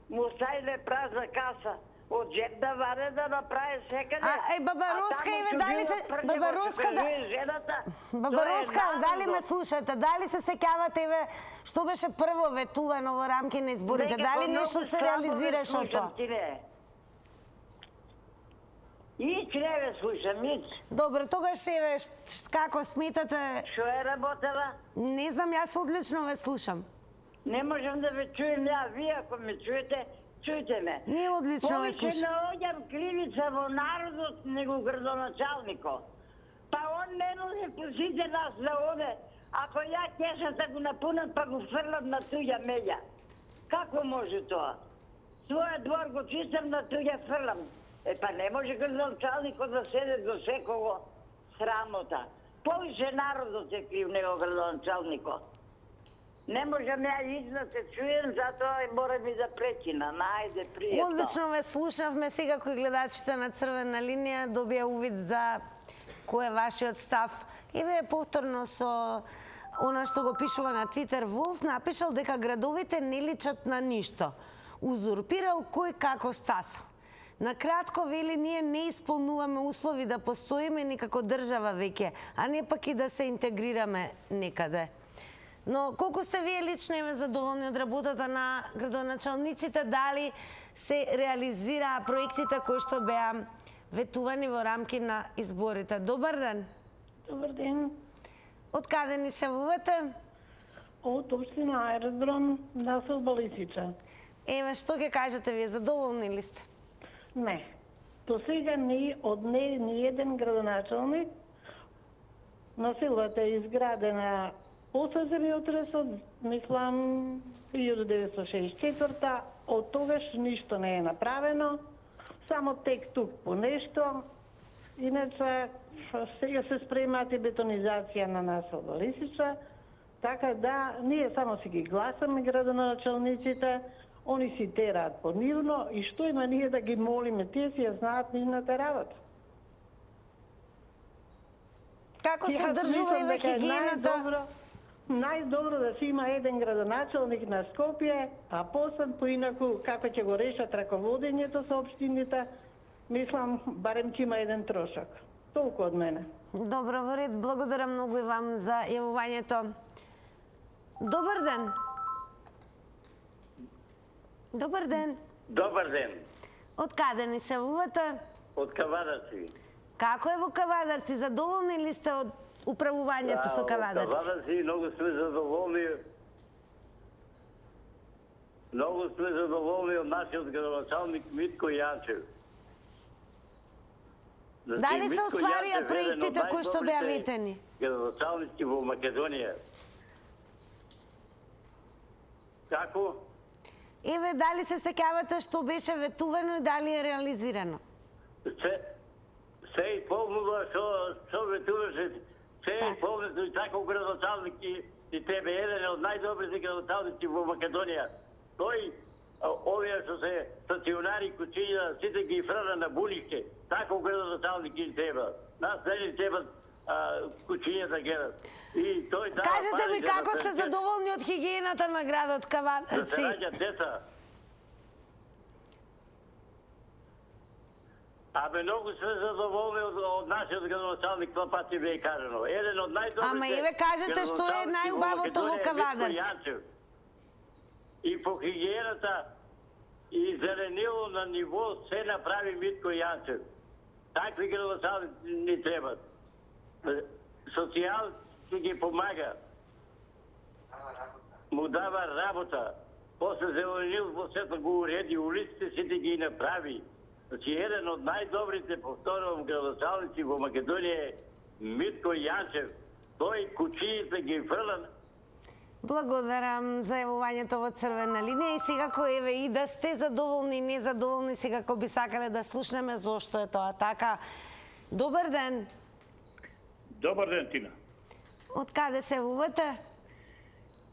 му стајле празна каса. Од джеб да ваде да направи секаде.
Баба Роска, еве дали се Баба Роска, Баба Роска, дали ме слушате? Дали се сеќавате еве што беше прво ветувано во рамки на изборите? Дали нешто се реализираше од тоа?
И не ве слушам, ниц.
Добро, тогаш еве како сметате?
Што е работела?
Не знам, јас одлично ве слушам.
Не можам да ве чуем ја, вие ако ме чуете, чујте ме.
Ние одлично ве слушам.
Повеќе наоѓам кривица во народот него градоначалникот. Па он не може по сите нас да оде, ако ја кешата го напунам па го фрлам на туѓа меѓа. Како може тоа? Својот двор го чистам, на туѓа фрлам. Па не може градоначалникот да седе до секого срамота. Повише народот е крив него градоначалникот. Не можам ја да се чуjem, затоа морам и да прекинам. Ајде, пријатно.
Одлично ве слушавме, сега кои гледачите на Црвена линија добија увид за кој е вашиот став. Еве повторно со она што го пишува на Твитер, Волф напишал дека градовите не личат на ништо. Узурпирал кој како стасал. На кратко вели, ние не исполнуваме услови да постоиме ни како држава веќе, а не пак и да се интегрираме некаде. Но колку сте вие лично еве задоволни од работата на градоначалниците, дали се реализираа проектите кои што беа ветувани во рамки на изборите? Добар ден.
Добар ден.
Од каде ни се вувате?
Од општина Аеродром, населба Лисича.
Еве, што ќе кажете вие, задоволни ли сте?
Не. До сега ни еден градоначалник. Населбата е изградена после земјотресот, мислам, 1964-та, од тогаш ништо не е направено, само тек тук по нешто. Иначе, сега се спремат и бетонизација на населба Лисича, така да, ние само си ги гласаме градоначалниците, они си тераат по нивно и што има ние да ги молиме, тие си ја знаат нивната работа.
Како се одржува еве хигиената?
Најдобро да си има еден градоначалник на Скопје, а после поинаку како ќе го решат раководењето со општините, мислам барем ќе има еден трошак. Толку од мене.
Добро, во ред, благодарам многу и вам за јавувањето. Добар ден. Добар ден.
Добар ден.
Од каде ни се вувате?
Од Кавадарци.
Како е во Кавадарци? Задоволни ли сте од управувањето со Кавадарци?
Од Кавадарци многу сме задоволни. Многу сме задоволни од нашиот градоначалник Митко Јанчев.
Дали се остварија проектите кои што беа ветени?
Градоначалници во Македонија. Како?
Еве, дали се сеќавате што беше ветувано и дали е реализирано?
Се исполнува што ветуваше, се исполнува и така градоначалник и тебе еден од најдобрите градоначалници во Македонија. Тој, овие што се стационари куќиња, сите ги франа на булишке, така градоначалник и тебе. Нас не ни треба куќињата гледат.
Кажете ми како сте задоволни од хигиената на градот Кавадарци?
Да се раѓат деца. Абе, многу сме задоволни од нашиот градоначалник, тоа пати бе кажано. Еден од најдобрите...
Ама еве кажете што е најубавото во Кавадарци.
И по хигиената и зеленило на ниво се направи Митко Јанчев. Такви градоначалници ни требат. Социјал ќе ги помага. Му дава работа. После зеленил во сето го уреди, улиците сите ги направи. Значи, еден од најдобрите, повторувам, градоначалници во Македонија е Митко Јанчев. Тој куќиите ги фрлан.
Благодарам за јавувањето во Црвена линија и секако еве и да сте задоволни и незадоволни, секако би сакале да слушнеме зошто е тоа така. Добар ден.
Добар ден, Тина.
Од каде се вувате?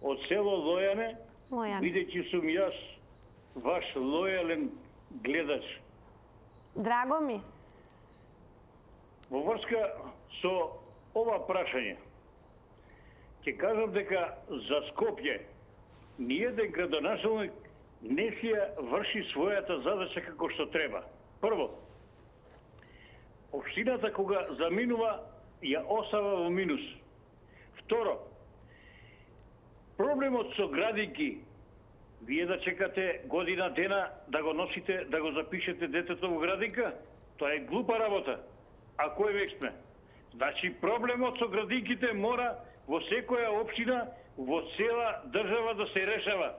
Од село Лојане,
Лојане.
бидејќи сум јас ваш лојален гледач.
Драго ми.
Во врска со ова прашање, ќе кажам дека за Скопје ниеден градоначалник не си ја врши својата задача како што треба. Прво, општината кога заминува ја остава во минус. Второ, проблемот со градинки, вие да чекате година дена да го носите, да го запишете детето во градинка, тоа е глупа работа. А кој век сме? Значи проблемот со градинките мора во секоја општина, во цела држава да се решава.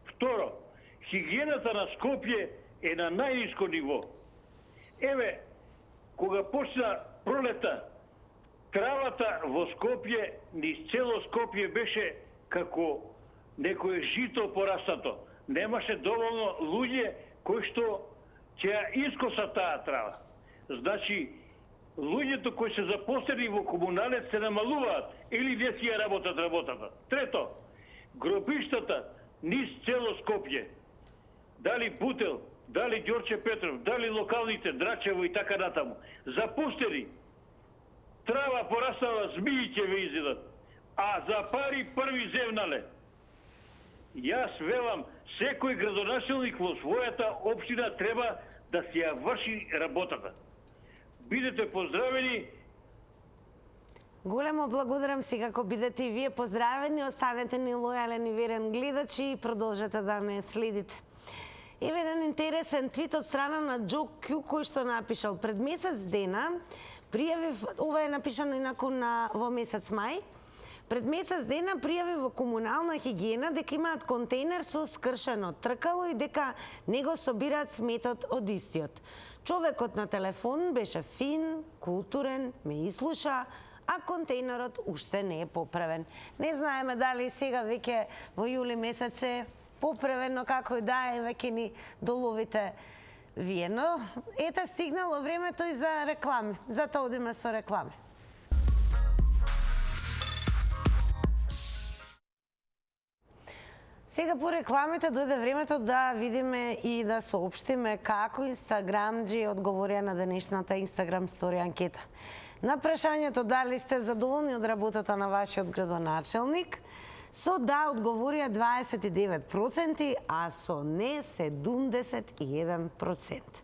Второ, хигиената на Скопје е на најниско ниво. Еве, кога почна пролета, травата во Скопје, низ цело Скопје беше како некое жито порастато. Немаше доволно луѓе кои што ќе ја искоса таа трава. Значи, луѓето кои се запослени во комуналец се намалуваат или не си ја работат работата. Трето, гробиштата низ цело Скопје, дали Бутел, дали Ѓорче Петров, дали локалните Драчево и така натаму, запустени, трава порастала, змии ќе ве изидат, а за пари први земнале. Јас велам, секој градоначелник во својата општина треба да си ја врши работата. Бидете поздравени.
Големо благодарам си како бидете и вие поздравени, останете ни лојален и верен гледач и продолжете да не следите. Еве еден интересен твит од страна на Џо Кју кој што напишал пред месец дена, пријавив, ова е напишано инаку во месец мај, пред месец дена пријави во комунална хигиена дека имаат контейнер со скршено тркало и дека не го собираат сметот од истиот. Човекот на телефон беше фин, културен, ме изслуша, а контейнерот уште не е поправен. Не знаеме дали сега веќе во јули месец е поправен, но како и да е, веќе ни доловите вие. Но ете стигнало времето и за реклами. Затоа одиме со реклами. Сега по рекламите дојде времето да видиме и да соопштиме како Инстаграмџи одговорија на денешната Инстаграм стори анкета. На прашањето дали сте задоволни од работата на вашиот градоначелник, со да одговорија 29%, а со не 71%.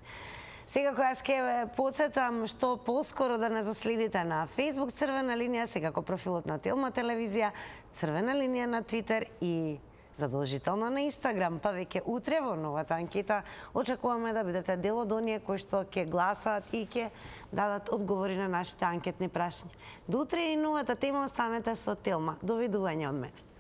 Сега која јас ќе ве подсетам што поскоро да не заследите на Facebook Црвена линија, секако профилот на Телма телевизија, Црвена линија на Твитер и задолжително на Инстаграм, па веќе утре во новата анкета очекуваме да бидете дел од оние кои што ќе гласаат и ќе дадат одговори на нашите анкетни прашања. До утре и новата тема, останете со Телма. Довидување од мене.